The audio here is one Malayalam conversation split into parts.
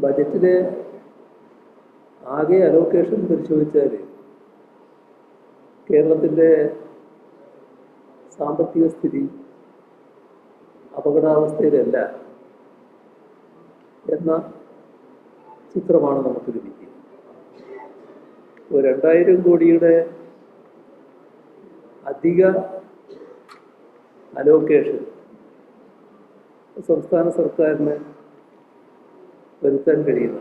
ബജറ്റിലെ ആകെ അലോക്കേഷൻ പരിശോധിച്ചാൽ കേരളത്തിൻ്റെ സാമ്പത്തിക സ്ഥിതി അപകടാവസ്ഥയിലല്ല എന്ന ചിത്രമാണ് നമുക്ക് ലഭിക്കുക. 2000 കോടിയുടെ അധിക അലോക്കേഷൻ സംസ്ഥാന സർക്കാരിന് വരുത്താൻ കഴിയുന്ന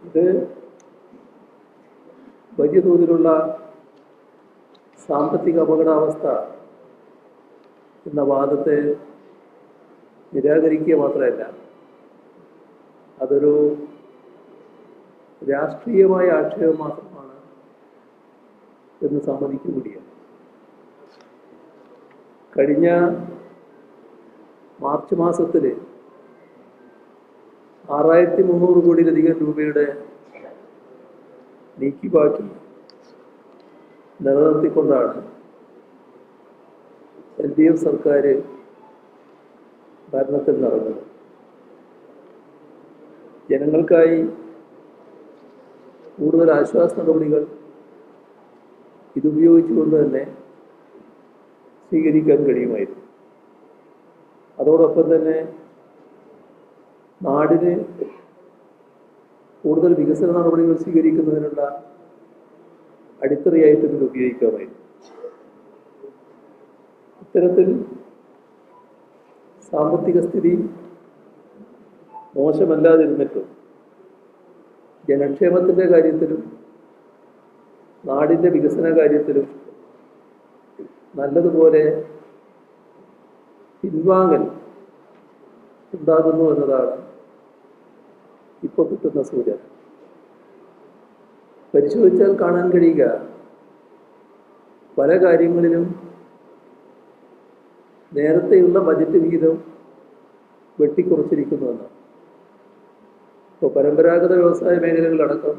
ഇത് വലിയ തോതിലുള്ള സാമ്പത്തിക അപകടാവസ്ഥ എന്ന വാദത്തെ നിരാകരിക്കുക മാത്രമല്ല, അതൊരു രാഷ്ട്രീയമായ ആക്ഷേപം മാത്രമാണ് എന്ന് സമ്മതിക്കുകയാണ്. കഴിഞ്ഞ മാർച്ച് മാസത്തിൽ 6300 കോടിയിലധികം രൂപയുടെ നീക്കിബാക്കി നിലനിർത്തിക്കൊണ്ടാണ് LDF സർക്കാർ ഭരണത്തിൽ നടന്നത്. ജനങ്ങൾക്കായി കൂടുതൽ ആശ്വാസ നടപടികൾ ഇതുപയോഗിച്ചുകൊണ്ട് തന്നെ സ്വീകരിക്കാൻ കഴിയുമായിരുന്നു. അതോടൊപ്പം തന്നെ നാടിന് കൂടുതൽ വികസന നടപടികൾ സ്വീകരിക്കുന്നതിനുള്ള അടിത്തറയായിട്ട് ഇതിൽ ഉപയോഗിക്കാമായിരുന്നു. ഇത്തരത്തിൽ സാമ്പത്തിക സ്ഥിതി മോശമല്ലാതിരുന്നിട്ടും ജനക്ഷേമത്തിൻ്റെ കാര്യത്തിലും നാടിൻ്റെ വികസന കാര്യത്തിലും നല്ലതുപോലെ പിൻവാങ്ങൽ ഉണ്ടാകുന്നു എന്നതാണ് ഇപ്പോൾ കിട്ടുന്ന സൂചന. പരിശോധിച്ചാൽ കാണാൻ കഴിയുക പല കാര്യങ്ങളിലും നേരത്തെയുള്ള ബജറ്റ് വിഹിതം വെട്ടിക്കുറച്ചിരിക്കുന്നുവെന്നാണ്. ഇപ്പോൾ പരമ്പരാഗത വ്യവസായ മേഖലകളടക്കം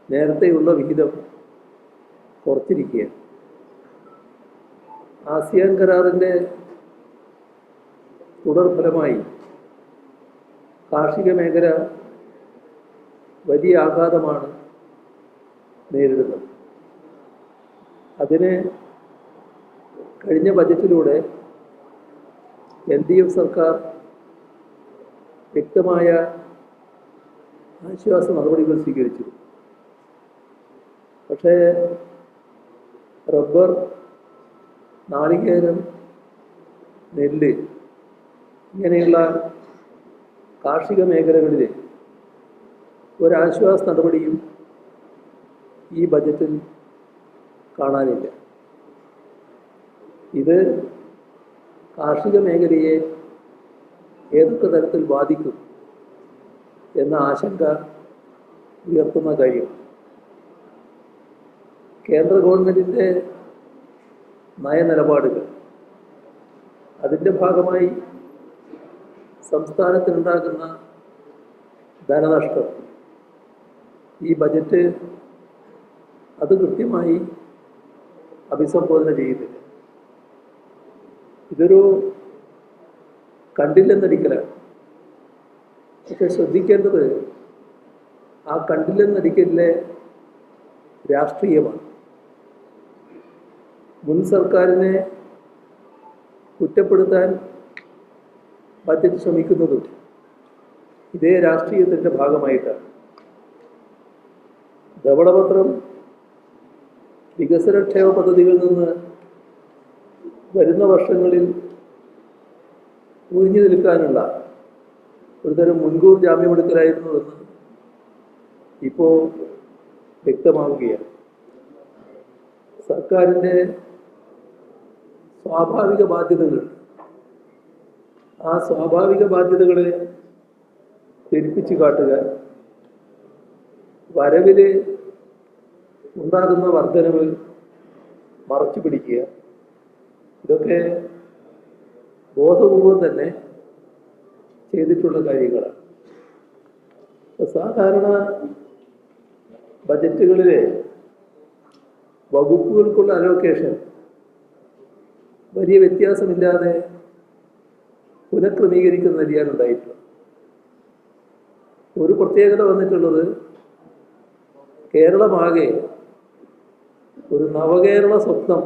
നേരത്തെയുള്ള വിഹിതം കുറച്ചിരിക്കുകയാണ്. ആസിയാൻ കരാറിൻ്റെ തുടർഫലമായി കാർഷിക മേഖല വലിയ ആഘാതമാണ് നേരിടുന്നത്. അതിന് കഴിഞ്ഞ ബജറ്റിലൂടെ LDF സർക്കാർ വ്യക്തമായ ആശ്വാസ നടപടികൾ സ്വീകരിച്ചു. പക്ഷേ റബ്ബർ, നാളികേരം, നെല്ല് ഇങ്ങനെയുള്ള കാർഷിക മേഖലകളിൽ ഒരാശ്വാസ നടപടിയും ഈ ബജറ്റിൽ കാണാനില്ല. ഇത് കാർഷിക മേഖലയെ ഏതൊക്കെ തരത്തിൽ ബാധിക്കും എന്ന ആശങ്ക ഉയർത്തുന്ന കാര്യം. കേന്ദ്ര ഗവൺമെൻറ്റിൻ്റെ നയനിലപാടുകൾ, അതിൻ്റെ ഭാഗമായി സംസ്ഥാനത്തിനുണ്ടാകുന്ന ധനനഷ്ടം ഈ ബജറ്റ് അത് കൃത്യമായി അഭിസംബോധന ചെയ്യുന്നില്ല. ഇതൊരു കണ്ടില്ലെന്നടിക്കലാണ്. പക്ഷെ ശ്രദ്ധിക്കേണ്ടത് ആ കണ്ടില്ലെന്നടിക്കലിലെ രാഷ്ട്രീയമാണ്. മുൻ സർക്കാരിനെ കുറ്റപ്പെടുത്താൻ ബജറ്റ് ശ്രമിക്കുന്നതും ഇതേ രാഷ്ട്രീയത്തിൻ്റെ ഭാഗമായിട്ടാണ്. ധവളപത്രം വികസനക്ഷേമ പദ്ധതികളിൽ നിന്ന് വരുന്ന വർഷങ്ങളിൽ ഒഴിഞ്ഞു നിൽക്കാനുള്ള ഒരുതരം മുൻകൂർ ജാമ്യമെടുക്കലായിരുന്നുവെന്ന് ഇപ്പോൾ വ്യക്തമാവുകയാണ്. സർക്കാരിൻ്റെ സ്വാഭാവിക ബാധ്യതകൾ, ആ സ്വാഭാവിക ബാധ്യതകളെ പെരുപ്പിച്ച് കാട്ടുക, വരവിൽ ഉണ്ടാകുന്ന വർധനവ് മറച്ചു പിടിക്കുക, ഇതൊക്കെ ബോധപൂർവം തന്നെ ചെയ്തിട്ടുള്ള കാര്യങ്ങളാണ്. സാധാരണ ബജറ്റുകളിലെ വകുപ്പുകൾക്കുള്ള അലോക്കേഷൻ വലിയ വ്യത്യാസമില്ലാതെ പുനഃക്രമീകരിക്കുന്ന നിലയാണ് ഉണ്ടായിട്ടുള്ളത്. ഒരു പ്രത്യേകത വന്നിട്ടുള്ളത്, കേരളമാകെ ഒരു നവകേരള സ്വപ്നം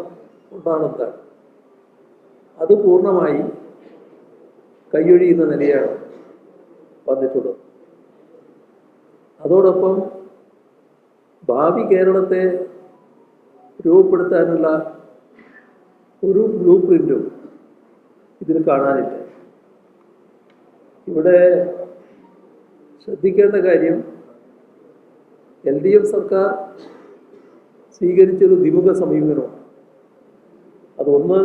ഉണ്ടാണെന്നാണ്. അത് പൂർണ്ണമായി കൈയൊഴിയുന്ന നിലയാണ് വന്നിട്ടുള്ളത്. അതോടൊപ്പം ഭാവി കേരളത്തെ രൂപപ്പെടുത്താനുള്ള ഒരു ബ്ലൂ പ്രിന്റും ഇതിൽ കാണാനില്ല. ഇവിടെ ശ്രദ്ധിക്കേണ്ട കാര്യം, LDF സർക്കാർ സ്വീകരിച്ചൊരു ദ്വിമുഖ സമീപനമാണ്. അതൊന്ന്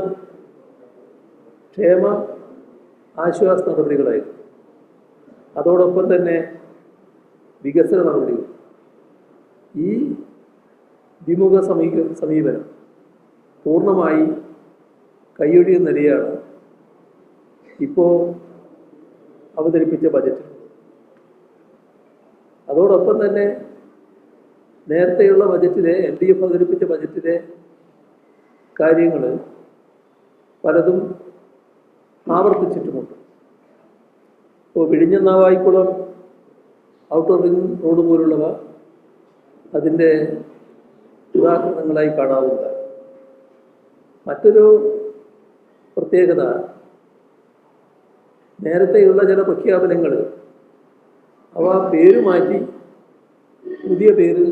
ക്ഷേമ ആശ്വാസ നടപടികളായിരുന്നു, അതോടൊപ്പം തന്നെ വികസന നടപടികൾ. ഈ ദ്വിമുഖ സമീപനം പൂർണ്ണമായി കൈയൊഴിയുന്ന നിലയാണ് ഇപ്പോൾ അവതരിപ്പിച്ച ബജറ്റ്. അതോടൊപ്പം തന്നെ നേരത്തെയുള്ള ബജറ്റിലെ LDF അവതരിപ്പിച്ച ബജറ്റിലെ കാര്യങ്ങൾ പലതും ആവർത്തിച്ചിട്ടുമുണ്ട്. ഇപ്പോൾ വിഴിഞ്ഞം നാവായിക്കുളം ഔട്ടർ റിംഗ് റോഡ് പോലുള്ളവ അതിൻ്റെ ഉദാഹരണങ്ങളായി കാണാവുന്നതാണ്. മറ്റൊരു പ്രത്യേകത, നേരത്തെയുള്ള ചില പ്രഖ്യാപനങ്ങൾ അവ പേര് മാറ്റി പുതിയ പേരിൽ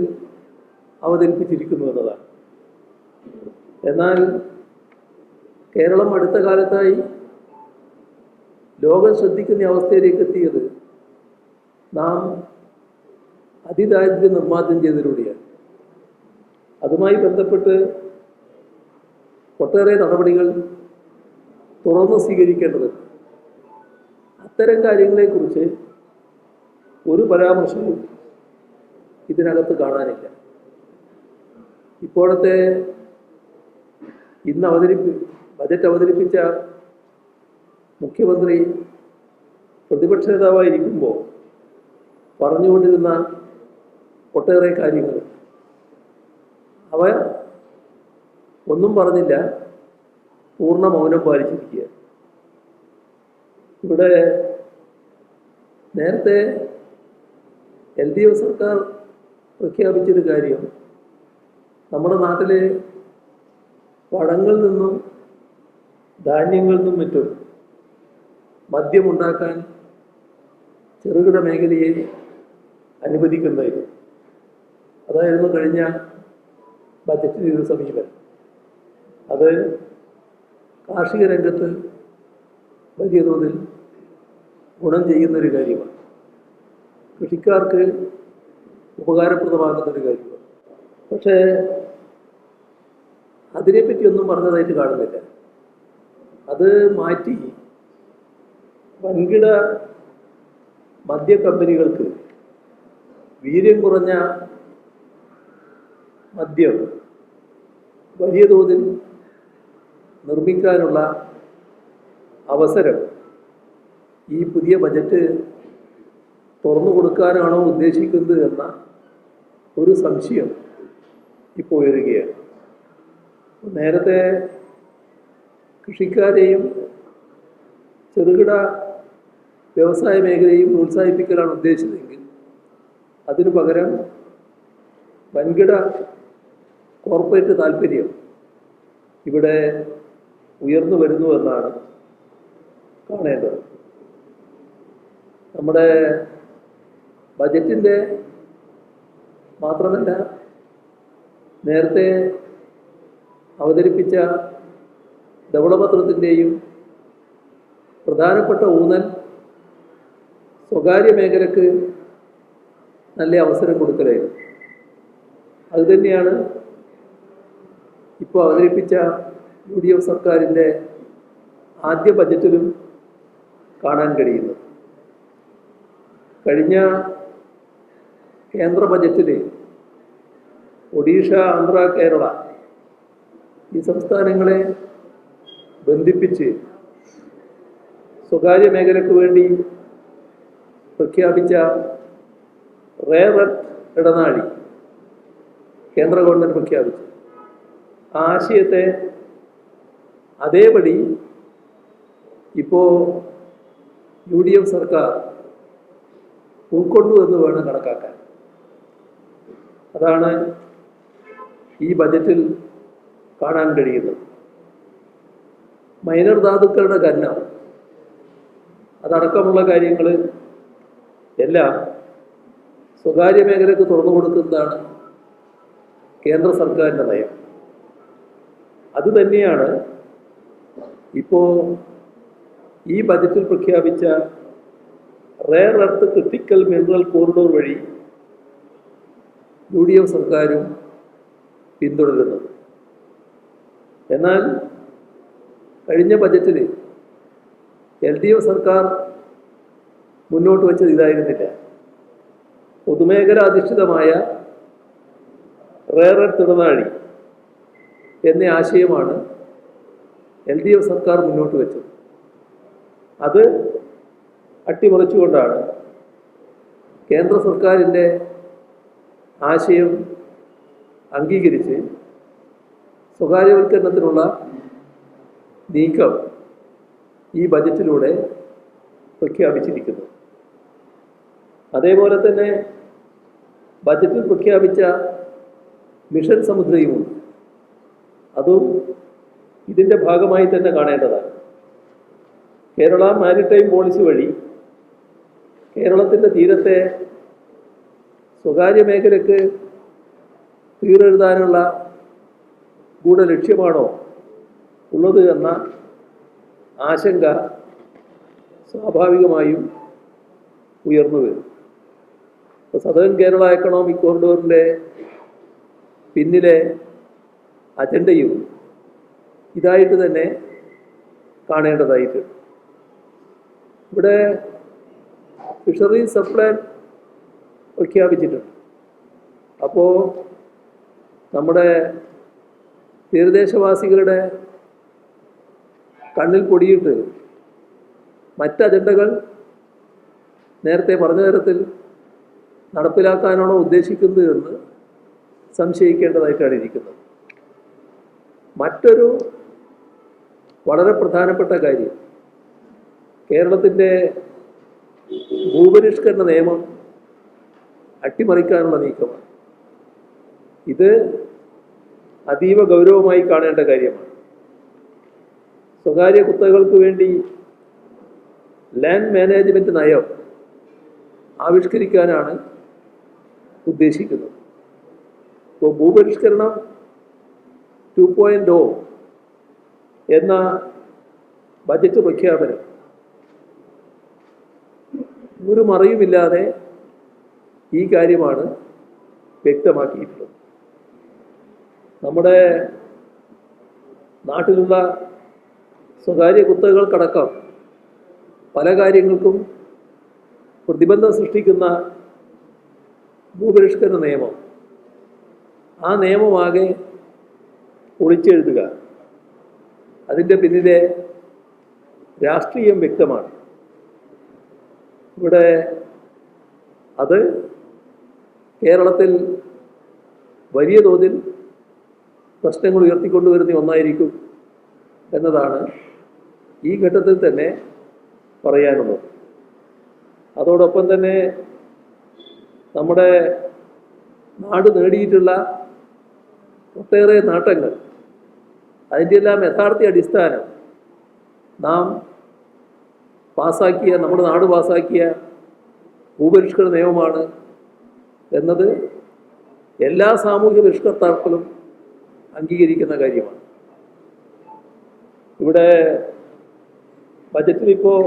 അവതരിപ്പിച്ചിരിക്കുന്നു എന്നതാണ്. എന്നാൽ കേരളം അടുത്ത കാലത്തായി ലോകം ശ്രദ്ധിക്കുന്ന അവസ്ഥയിലേക്ക് എത്തിയത് നാം അതിദാരിദ്ര്യ നിർമ്മാർജ്ജനം ചെയ്തതിലൂടെയാണ്. അതുമായി ബന്ധപ്പെട്ട് ഒട്ടേറെ നടപടികൾ തുറന്ന് സ്വീകരിക്കേണ്ടതുണ്ട്. അത്തരം കാര്യങ്ങളെക്കുറിച്ച് ഒരു പരാമർശവും ഇതിനകത്ത് കാണാനില്ല. ഇപ്പോഴത്തെ ബജറ്റ് അവതരിപ്പിച്ച മുഖ്യമന്ത്രി പ്രതിപക്ഷ നേതാവായിരിക്കുമ്പോൾ പറഞ്ഞുകൊണ്ടിരുന്ന ഒട്ടേറെ കാര്യങ്ങൾ, അവ ഒന്നും പറഞ്ഞില്ല, പൂർണ്ണ മൗനം പാലിച്ചിരിക്കുക. ഇവിടെ നേരത്തെ LDF സർക്കാർ പ്രഖ്യാപിച്ചൊരു കാര്യം, നമ്മുടെ നാട്ടിലെ പഴങ്ങളിൽ നിന്നും ധാന്യങ്ങളിൽ നിന്നും മറ്റും മദ്യമുണ്ടാക്കാൻ ചെറുകിട മേഖലയെ അനുവദിക്കുന്നതായിരുന്നു. അതായിരുന്നു കഴിഞ്ഞ ബജറ്റിൻ്റെ ഒരു സമീപനം. അത് കാർഷിക രംഗത്ത് വലിയ തോതിൽ ഗുണം ചെയ്യുന്നൊരു കാര്യമാണ്, കൃഷിക്കാർക്ക് ഉപകാരപ്രദമാകുന്നൊരു കാര്യമാണ്. പക്ഷേ അതിനെപ്പറ്റിയൊന്നും പറഞ്ഞതായിട്ട് കാണുന്നില്ല. അത് മാറ്റി വൻകിട മദ്യ കമ്പനികൾക്ക് വീര്യം കുറഞ്ഞ മദ്യം വലിയ തോതിൽ നിർമ്മിക്കാനുള്ള അവസരം ഈ പുതിയ ബജറ്റ് തുറന്നു കൊടുക്കാനാണോ ഉദ്ദേശിക്കുന്നത് എന്ന ഒരു സംശയം ഇപ്പോൾ ഉയരുകയാണ്. നേരത്തെ കൃഷിക്കാരെയും ചെറുകിട വ്യവസായ മേഖലയും പ്രോത്സാഹിപ്പിക്കലാണ് ഉദ്ദേശിച്ചതെങ്കിൽ അതിനു പകരം വൻകിട കോർപ്പറേറ്റ് താല്പര്യം ഇവിടെ ഉയർന്നു വരുന്നു എന്നാണ് കാണേണ്ടത്. നമ്മുടെ ബജറ്റിൻ്റെ മാത്രമല്ല, നേരത്തെ അവതരിപ്പിച്ച ധവളപത്രത്തിൻ്റെയും പ്രധാനപ്പെട്ട ഊന്നൽ സ്വകാര്യ മേഖലക്ക് നല്ല അവസരം കൊടുക്കലായിരുന്നു. അതുതന്നെയാണ് ഇപ്പോൾ അവതരിപ്പിച്ച UDF സർക്കാരിൻ്റെ ആദ്യ ബജറ്റിലും കാണാൻ കഴിയുന്നത്. കഴിഞ്ഞ കേന്ദ്ര ബജറ്റിൽ ഒഡീഷ, ആന്ധ്ര, കേരള ഈ സംസ്ഥാനങ്ങളെ ബന്ധിപ്പിച്ച് സ്വകാര്യ മേഖലയ്ക്ക് വേണ്ടി പ്രഖ്യാപിച്ച റെയർ എർത്ത് ഇടനാഴി കേന്ദ്ര ഗവൺമെൻറ് പ്രഖ്യാപിച്ചു. ആ ആശയത്തെ അതേപടി ഇപ്പോൾ UDF സർക്കാർ ഉൾക്കൊണ്ടു എന്ന് വേണം കണക്കാക്കാൻ. അതാണ് ഈ ബജറ്റിൽ കാണാൻ കഴിയുന്നത്. മൈനർ ധാതുക്കളുടെ ഖനനം അതടക്കമുള്ള കാര്യങ്ങൾ എല്ലാം സ്വകാര്യ മേഖലയ്ക്ക് തുറന്നു കൊടുക്കുന്നതാണ് കേന്ദ്ര സർക്കാരിൻ്റെ നയം. അതുതന്നെയാണ് ഇപ്പോൾ ഈ ബജറ്റിൽ പ്രഖ്യാപിച്ച rare earth critical mineral corridor വഴി UDF സർക്കാരും പിന്തുടരുന്നത്. എന്നാൽ കഴിഞ്ഞ ബജറ്റിൽ LDF സർക്കാർ മുന്നോട്ട് വച്ചത് ഇതായിരുന്നില്ല. പൊതുമേഖല അധിഷ്ഠിതമായ റെയർ എർത്ത് ഇടനാഴി എന്ന ആശയമാണ് LDF സർക്കാർ മുന്നോട്ട് വെച്ചത്. അത് അട്ടിമറിച്ചുകൊണ്ടാണ് കേന്ദ്ര സർക്കാരിൻ്റെ ആശയം അംഗീകരിച്ച് സ്വകാര്യവൽക്കരണത്തിനുള്ള നീക്കം ഈ ബജറ്റിലൂടെ പ്രഖ്യാപിച്ചിരിക്കുന്നു. അതേപോലെ തന്നെ ബജറ്റിൽ പ്രഖ്യാപിച്ച മിഷൻ സമുദ്രയുമുണ്ട്. അതും ഇതിൻ്റെ ഭാഗമായി തന്നെ കാണേണ്ടതാണ്. കേരള മാരിടൈം പോളിസി വഴി കേരളത്തിൻ്റെ തീരത്തെ സ്വകാര്യ മേഖലയ്ക്ക് തീരെഴുതാനുള്ള ഗൂഢലക്ഷ്യമാണോ ഉള്ളത് എന്ന ആശങ്ക സ്വാഭാവികമായും ഉയർന്നു വരും. ഇപ്പോൾ സദേൺ കേരള എക്കണോമിക് കോറിഡോറിൻ്റെ പിന്നിലെ അജണ്ടയും ഇതായിട്ട് തന്നെ കാണേണ്ടതായിട്ടുണ്ട്. ഇവിടെ ഫിഷറീസ് സപ്ലാൻ പ്രഖ്യാപിച്ചിട്ടുണ്ട്. അപ്പോൾ നമ്മുടെ തീരദേശവാസികളുടെ കണ്ണിൽ പൊടിയിട്ട് മറ്റ് അജണ്ടകൾ നേരത്തെ പറഞ്ഞ തരത്തിൽ നടപ്പിലാക്കാനാണോ ഉദ്ദേശിക്കുന്നത് എന്ന് സംശയിക്കേണ്ടതായിട്ടാണ് ഇരിക്കുന്നത്. മറ്റൊരു വളരെ പ്രധാനപ്പെട്ട കാര്യം കേരളത്തിൻ്റെ ഭൂപരിഷ്കരണ നിയമം അട്ടിമറിക്കാനുള്ള നീക്കമാണ്. ഇത് അതീവ ഗൗരവമായി കാണേണ്ട കാര്യമാണ്. സ്വകാര്യ കുത്തകകൾക്ക് വേണ്ടി ലാൻഡ് മാനേജ്മെൻറ്റ് നയം ആവിഷ്കരിക്കാനാണ് ഉദ്ദേശിക്കുന്നത്. ഇപ്പോൾ ഭൂപരിഷ്കരണം 2.0 എന്ന ബജറ്റ് പ്രഖ്യാപനം ഒരു മറയുമില്ലാതെ ഈ കാര്യമാണ് വ്യക്തമാക്കിയിട്ടുള്ളത്. നമ്മുടെ നാട്ടിലുള്ള സ്വകാര്യ കുത്തകകൾക്കടക്കം പല കാര്യങ്ങൾക്കും പ്രതിബന്ധം സൃഷ്ടിക്കുന്ന ഭൂപരിഷ്കരണ നിയമം, ആ നിയമമാകെ പൊളിച്ചെഴുതുക, അതിൻ്റെ പിന്നിലെ രാഷ്ട്രീയം വ്യക്തമാണ്. ഇവിടെ അത് കേരളത്തിൽ വലിയ തോതിൽ പ്രശ്നങ്ങൾ ഉയർത്തിക്കൊണ്ടുവരുന്ന ഒന്നായിരിക്കും എന്നതാണ് ഈ ഘട്ടത്തിൽ തന്നെ പറയാനുള്ളത്. അതോടൊപ്പം തന്നെ നമ്മുടെ നാട് നേടിയിട്ടുള്ള ഒട്ടേറെ നേട്ടങ്ങൾ, അതിൻ്റെ എല്ലാം യഥാർത്ഥ അടിസ്ഥാനം നാം നമ്മുടെ നാട് പാസാക്കിയ ഭൂപരിഷ്കരണ നിയമമാണ് എന്നത് എല്ലാ സാമൂഹ്യ പരിഷ്കർത്താക്കളും അംഗീകരിക്കുന്ന കാര്യമാണ്. ഇവിടെ ബജറ്റിൽ ഇപ്പോൾ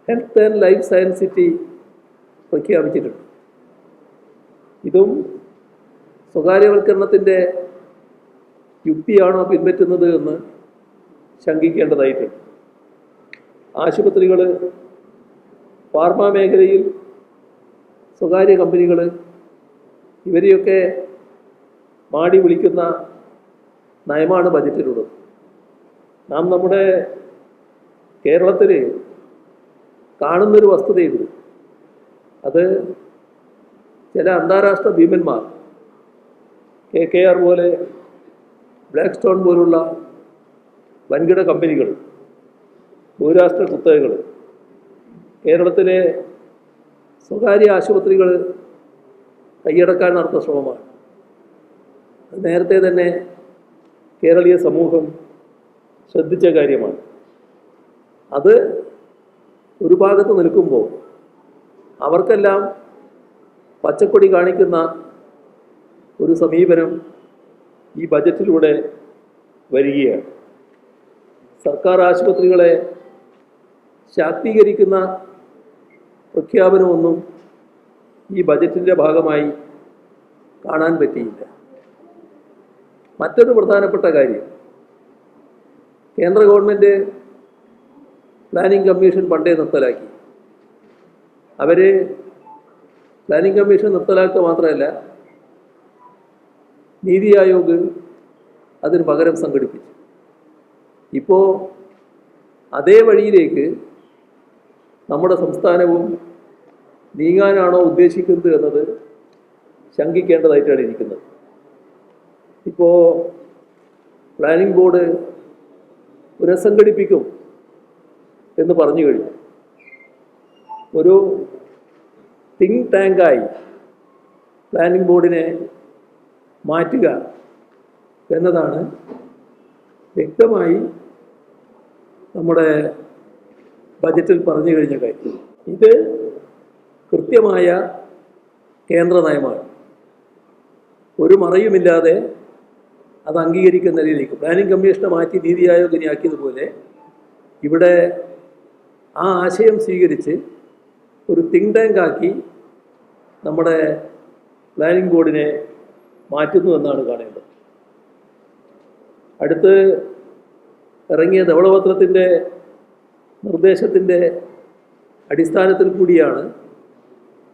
health and life science city പ്രഖ്യാപിച്ചിട്ടുണ്ട്. ഇതും സ്വകാര്യവൽക്കരണത്തിൻ്റെ യുക്തിയാണോ പിൻപറ്റുന്നത് എന്ന് ശങ്കിക്കേണ്ടതായിട്ടുണ്ട്. ആശുപത്രികൾ, ഫാർമ മേഖലയിൽ സ്വകാര്യ കമ്പനികൾ, ഇവരെയൊക്കെ മാടി വിളിക്കുന്ന നയമാണ് ബജറ്റിലുള്ളത്. നാം നമ്മുടെ കേരളത്തിൽ കാണുന്നൊരു വസ്തുതയുണ്ട്. അത് ചില അന്താരാഷ്ട്ര ഭീമന്മാർ, KKR പോലെ, ബ്ലാക്ക് സ്റ്റോൺ പോലുള്ള വൻകിട കമ്പനികൾ, ബഹുരാഷ്ട്ര കുത്തകകൾ കേരളത്തിലെ സ്വകാര്യ ആശുപത്രികൾ കൈയടക്കാൻ നടത്തുന്ന ശ്രമമാണ്. അത് നേരത്തെ തന്നെ കേരളീയ സമൂഹം ശ്രദ്ധിച്ച കാര്യമാണ്. അത് ഒരു ഭാഗത്ത് നിൽക്കുമ്പോൾ അവർക്കെല്ലാം പച്ചക്കൊടി കാണിക്കുന്ന ഒരു സമീപനം ഈ ബജറ്റിലൂടെ വരികയാണ്. സർക്കാർ ആശുപത്രികളെ ശാക്തീകരിക്കുന്ന പ്രഖ്യാപനമൊന്നും ഈ ബജറ്റിൻ്റെ ഭാഗമായി കാണാൻ പറ്റിയില്ല. മറ്റൊരു പ്രധാനപ്പെട്ട കാര്യം, കേന്ദ്ര ഗവൺമെൻറ് പ്ലാനിംഗ് കമ്മീഷൻ പണ്ടേ നിർത്തലാക്കി. അവർ പ്ലാനിംഗ് കമ്മീഷൻ നിർത്തലാക്കുക മാത്രമല്ല, നീതി ആയോഗ് അതിന് പകരം സംഘടിപ്പിച്ചു. ഇപ്പോൾ അതേ വഴിയിലേക്ക് നമ്മുടെ സംസ്ഥാനവും നീങ്ങാനാണോ ഉദ്ദേശിക്കുന്നത് എന്നത് ശങ്കിക്കേണ്ടതായിട്ടാണ് ഇരിക്കുന്നത്. ഇപ്പോൾ പ്ലാനിംഗ് ബോർഡ് പുനഃസംഘടിപ്പിക്കും എന്ന് പറഞ്ഞു കഴിഞ്ഞു. ഒരു തിങ്ക് ടാങ്കായി പ്ലാനിംഗ് ബോർഡിനെ മാറ്റുക എന്നതാണ് വ്യക്തമായി നമ്മുടെ ബജറ്റിൽ പറഞ്ഞു കഴിഞ്ഞ കാര്യം. ഇത് കൃത്യമായ കേന്ദ്ര നയമാണ്. ഒരു മറയുമില്ലാതെ അത് അംഗീകരിക്കുന്ന നിലയിലേക്ക് പ്ലാനിംഗ് കമ്മീഷനെ മാറ്റി നീതി ആയോഗിനെ ആക്കിയതുപോലെ ഇവിടെ ആ ആശയം സ്വീകരിച്ച് ഒരു തിങ്ക് ടാങ്ക് ആക്കി നമ്മുടെ പ്ലാനിംഗ് ബോർഡിനെ മാറ്റുന്നു എന്നാണ് കാണേണ്ടത്. അടുത്ത് ഇറങ്ങിയ ധവളപത്രത്തിൻ്റെ നിർദ്ദേശത്തിൻ്റെ അടിസ്ഥാനത്തിൽ കൂടിയാണ്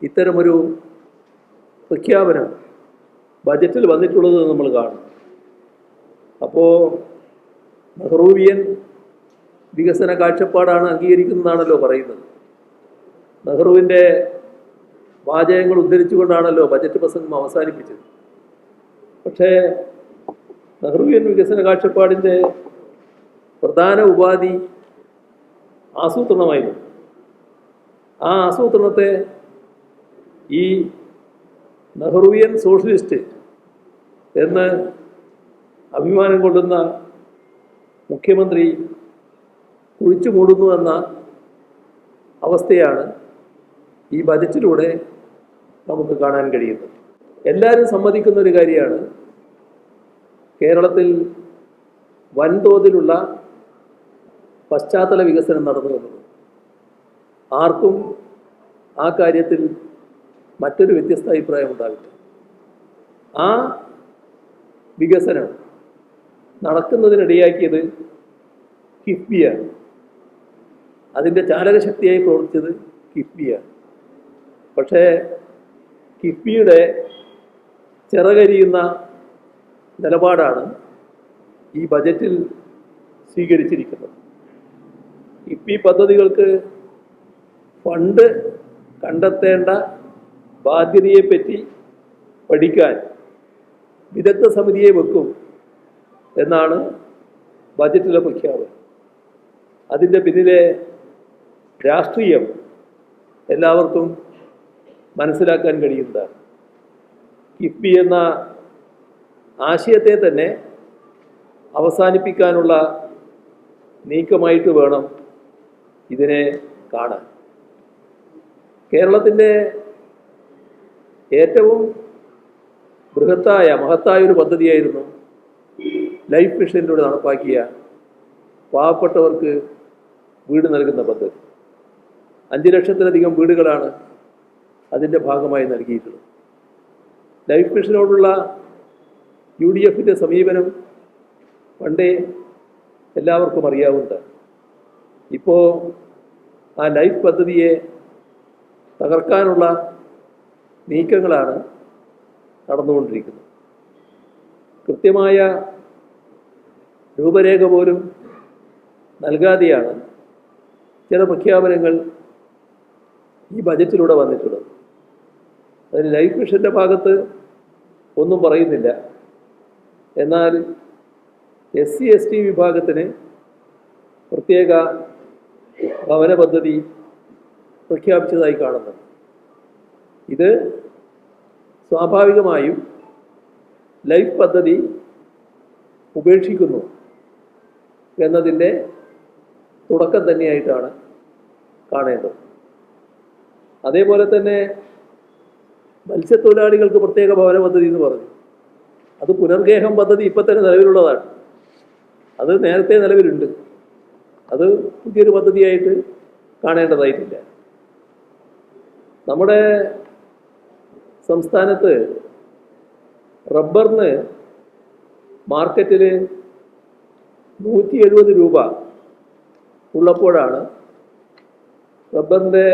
ഇത്തരമൊരു പ്രഖ്യാപനം ബജറ്റിൽ വന്നിട്ടുള്ളത് നമ്മൾ കാണും. അപ്പോൾ നെഹ്റുവിയൻ വികസന കാഴ്ചപ്പാടാണ് അംഗീകരിക്കുന്നതാണല്ലോ പറയുന്നത്. നെഹ്റുവിൻ്റെ വാചകങ്ങൾ ഉദ്ധരിച്ചുകൊണ്ടാണല്ലോ ബജറ്റ് പ്രസംഗം അവസാനിപ്പിച്ചത്. പക്ഷേ നെഹ്റുവിയൻ വികസന കാഴ്ചപ്പാടിൻ്റെ പ്രധാന ഉപാധി ആസൂത്രണമായിരുന്നു. ആ ആസൂത്രണത്തെ ഈ നെഹ്റുവിയൻ സോഷ്യലിസ്റ്റ് എന്ന് അഭിമാനം കൊള്ളുന്ന മുഖ്യമന്ത്രി കുഴിച്ചു മൂടുന്നു എന്ന അവസ്ഥയാണ് ഈ ബജറ്റിലൂടെ നമുക്ക് കാണാൻ കഴിയുന്നത്. എല്ലാവരും സമ്മതിക്കുന്ന ഒരു കാര്യമാണ്, കേരളത്തിൽ വൻതോതിലുള്ള പശ്ചാത്തല വികസനം നടന്നു എന്നുള്ളത്. ആർക്കും ആ കാര്യത്തിൽ മറ്റൊരു വ്യത്യസ്ത അഭിപ്രായം ഉണ്ടാവില്ല. ആ വികസനം നടക്കുന്നതിനിടയാക്കിയത് കിഫ്ബിയാണ്. അതിൻ്റെ ചാലകശക്തിയായി പ്രവർത്തിച്ചത് കിഫ്ബിയാണ്. പക്ഷേ കിഫ്ബിയുടെ ചിറകരിയുന്ന നിലപാടാണ് ഈ ബജറ്റിൽ സ്വീകരിച്ചിരിക്കുന്നത്. കിഫ്ബി പദ്ധതികൾക്ക് ഫണ്ട് കണ്ടെത്തേണ്ട ബാധ്യതയെപ്പറ്റി പഠിക്കാൻ വിദഗ്ധ സമിതിയെ വെക്കും എന്നാണ് ബജറ്റിലെ പ്രഖ്യാപനം. അതിൻ്റെ പിന്നിലെ രാഷ്ട്രീയം എല്ലാവർക്കും മനസ്സിലാക്കാൻ കഴിയുന്നതാണ്. കിഫ്ബി എന്ന ആശയത്തെ തന്നെ അവസാനിപ്പിക്കാനുള്ള നീക്കമായിട്ട് വേണം ഇതിനെ കാണാൻ. കേരളത്തിൻ്റെ ഏറ്റവും മഹത്തായൊരു പദ്ധതിയായിരുന്നു ലൈഫ് മിഷനിലൂടെ നടപ്പാക്കിയ പാവപ്പെട്ടവർക്ക് വീട് നൽകുന്ന പദ്ധതി. 5 ലക്ഷത്തിലധികം വീടുകളാണ് അതിൻ്റെ ഭാഗമായി നൽകിയിട്ടുള്ളത്. ലൈഫ് മിഷനോടുള്ള UDFൻ്റെ സമീപനം പണ്ടേ എല്ലാവർക്കും അറിയാവുന്നതാണ്. ഇപ്പോൾ ആ ലൈഫ് പദ്ധതിയെ തകർക്കാനുള്ള നീക്കങ്ങളാണ് നടന്നുകൊണ്ടിരിക്കുന്നത്. കൃത്യമായ രൂപരേഖ പോലും നൽകാതെയാണ് ചില പ്രഖ്യാപനങ്ങൾ ഈ ബജറ്റിലൂടെ വന്നിട്ടുള്ളത്. അതിന് ലൈഫ് മിഷൻ്റെ ഭാഗത്ത് ഒന്നും പറയുന്നില്ല. എന്നാൽ SC/ST വിഭാഗത്തിന് പ്രത്യേക ഭവന പദ്ധതി പ്രഖ്യാപിച്ചതായി കാണുന്നത്. ഇത് സ്വാഭാവികമായും ലൈഫ് പദ്ധതി ഉപേക്ഷിക്കുന്നു എന്നതിൻ്റെ തുടക്കം തന്നെയായിട്ടാണ് കാണേണ്ടത്. അതേപോലെ തന്നെ മത്സ്യത്തൊഴിലാളികൾക്ക് പ്രത്യേക ഭവന പദ്ധതി എന്ന് പറഞ്ഞു. അത് പുനർഗേഹം പദ്ധതി ഇപ്പം തന്നെ നിലവിലുള്ളതാണ്. അത് നേരത്തെ നിലവിലുണ്ട്. അത് പുതിയൊരു പദ്ധതിയായിട്ട് കാണേണ്ടതായിട്ടില്ല. നമ്മുടെ സംസ്ഥാനത്ത് റബ്ബറിന് മാർക്കറ്റിൽ 170 രൂപ ഉള്ളപ്പോഴാണ് റബ്ബറിൻ്റെ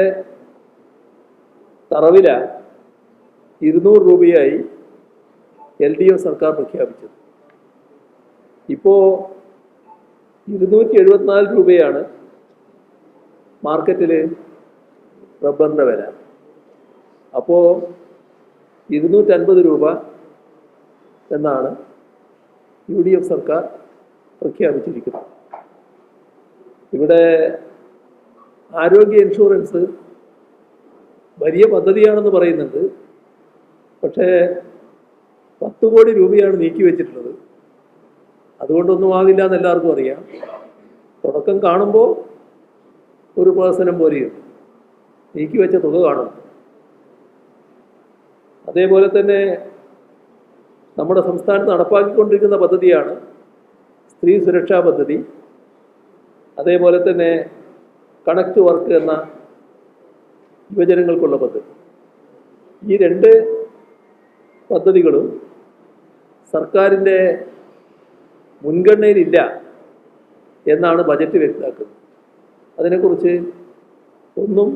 തറവില 200 രൂപയായി LDF സർക്കാർ പ്രഖ്യാപിച്ചത്. ഇപ്പോൾ 274 രൂപയാണ് മാർക്കറ്റിൽ റബ്ബറിൻ്റെ വില. അപ്പോൾ 250 രൂപ എന്നാണ് UDF സർക്കാർ പ്രഖ്യാപിച്ചിരിക്കുന്നത്. ഇവിടെ ആരോഗ്യ ഇൻഷുറൻസ് വലിയ പദ്ധതിയാണെന്ന് പറയുന്നുണ്ട്. പക്ഷേ 10 കോടി രൂപയാണ് നീക്കി വെച്ചിട്ടുള്ളത്. അതുകൊണ്ടൊന്നും ആകില്ല എന്ന് എല്ലാവർക്കും അറിയാം. തുടക്കം കാണുമ്പോൾ ഒരു പ്രഹസനം പോലെയുണ്ട്, നീക്കി വെച്ച തുക കാണുന്നു. അതേപോലെ തന്നെ നമ്മുടെ സംസ്ഥാനത്ത് നടപ്പാക്കിക്കൊണ്ടിരിക്കുന്ന പദ്ധതിയാണ് സ്ത്രീ സുരക്ഷാ പദ്ധതി. അതേപോലെ തന്നെ കണക്ട് വർക്ക് എന്ന യുവജനങ്ങൾക്കുള്ള പദ്ധതി. ഈ 2 പദ്ധതികളും സർക്കാരിൻ്റെ മുൻഗണനയിലില്ല എന്നാണ് ബജറ്റ് വ്യക്തമാക്കുന്നത്. അതിനെക്കുറിച്ച് ഒന്നും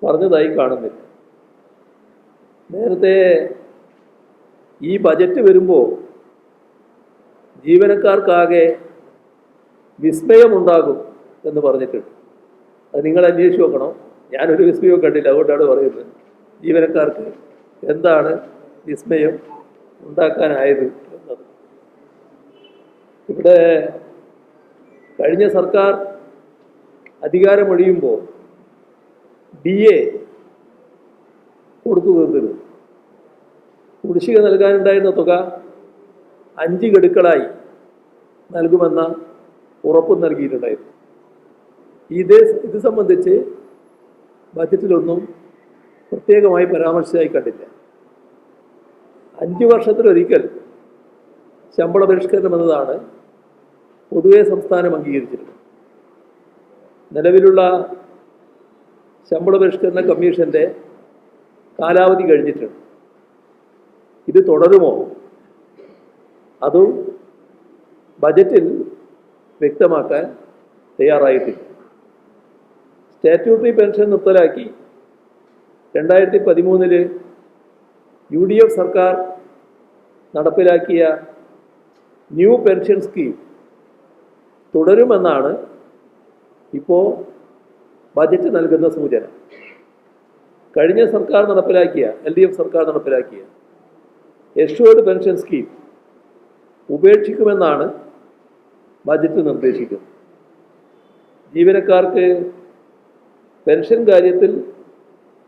പറഞ്ഞതായി കാണുന്നില്ല. നേരത്തെ ഈ ബജറ്റ് വരുമ്പോൾ ജീവനക്കാർക്കാകെ വിസ്മയമുണ്ടാകും എന്ന് പറഞ്ഞിട്ടുണ്ട്. അത് നിങ്ങൾ അന്വേഷിച്ച് നോക്കണം. ഞാനൊരു വിസ്മയവും കണ്ടില്ല, അതുകൊണ്ടാണ് പറയുന്നത്. ജീവനക്കാർക്ക് എന്താണ് വിസ്മയം ഉണ്ടാക്കാനായത് എന്നത്. ഇവിടെ കഴിഞ്ഞ സർക്കാർ അധികാരമൊഴിയുമ്പോൾ DA കൊടുത്തു തീർത്തിരുന്നു. കുടിശ്ശിക നൽകാനുണ്ടായിരുന്ന തുക 5 ഗഡുക്കളായി നൽകുമെന്ന ഉറപ്പ് നൽകിയിട്ടുണ്ടായിരുന്നു. ഇത് സംബന്ധിച്ച് ബജറ്റിലൊന്നും പ്രത്യേകമായി പരാമർശിച്ചതായി കണ്ടില്ല. 5 വർഷത്തിലൊരിക്കൽ ശമ്പള പരിഷ്കരണം എന്നതാണ് പൊതുവെ സംസ്ഥാനം അംഗീകരിച്ചിരുന്നത്. നിലവിലുള്ള ശമ്പള പരിഷ്കരണ കമ്മീഷൻ്റെ കാലാവധി കഴിഞ്ഞിട്ടുണ്ട്. ഇത് തുടരുമോ? അതും ബജറ്റിൽ വ്യക്തമാക്കാൻ തയ്യാറായിട്ടില്ല. സ്റ്റാറ്റ്യൂട്ടറി പെൻഷൻ നിർത്തലാക്കി 2013 UDF സർക്കാർ നടപ്പിലാക്കിയ ന്യൂ പെൻഷൻ സ്കീം തുടരുമെന്നാണ് ഇപ്പോൾ ബജറ്റ് നൽകുന്ന സൂചന. കഴിഞ്ഞ സർക്കാർ നടപ്പിലാക്കിയ LDF സർക്കാർ നടപ്പിലാക്കിയ എഷ്വേർഡ് പെൻഷൻ സ്കീം ഉപേക്ഷിക്കുമെന്നാണ് ബജറ്റ് നിർദ്ദേശിക്കുന്നത്. ജീവനക്കാർക്ക് പെൻഷൻ കാര്യത്തിൽ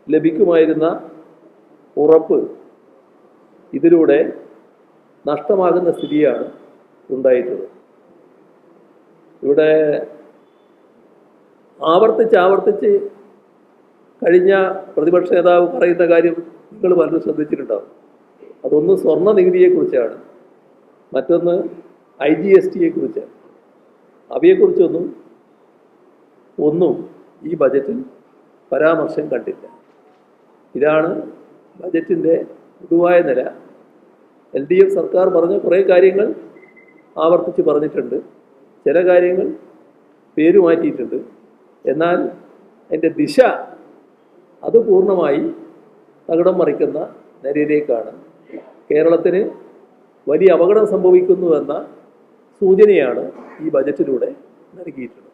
ലഭിക്കുമായിരുന്ന ഉറപ്പ് ഇതിലൂടെ നഷ്ടമാകുന്ന സ്ഥിതിയാണ് ഉണ്ടായിട്ടുള്ളത്. ഇവിടെ ആവർത്തിച്ച് കഴിഞ്ഞ പ്രതിപക്ഷ നേതാവ് പറയുന്ന കാര്യം നിങ്ങൾ പലരും ശ്രദ്ധിച്ചിട്ടുണ്ടാവും. അതൊന്ന് സ്വർണ്ണ നികുതിയെക്കുറിച്ചാണ്, മറ്റൊന്ന് IGST-യെക്കുറിച്ചാണ്. അവയെക്കുറിച്ചൊന്നും ഈ ബജറ്റിൽ പരാമർശം കണ്ടില്ല. ഇതാണ് ബജറ്റിൻ്റെ പൊതുവായ നില. LDF സർക്കാർ പറഞ്ഞ കുറേ കാര്യങ്ങൾ ആവർത്തിച്ച് പറഞ്ഞിട്ടുണ്ട്. ചില കാര്യങ്ങൾ പേര് മാറ്റിയിട്ടുണ്ട്. എന്നാൽ അതിൻ്റെ ദിശ അത് പൂർണ്ണമായി തകിടം മറിക്കുന്ന നിലയിലേക്കാണ്. കേരളത്തിന് വലിയ അപകടം സംഭവിക്കുന്നുവെന്ന സൂചനയാണ് ഈ ബജറ്റിലൂടെ നൽകിയിട്ടുള്ളത്.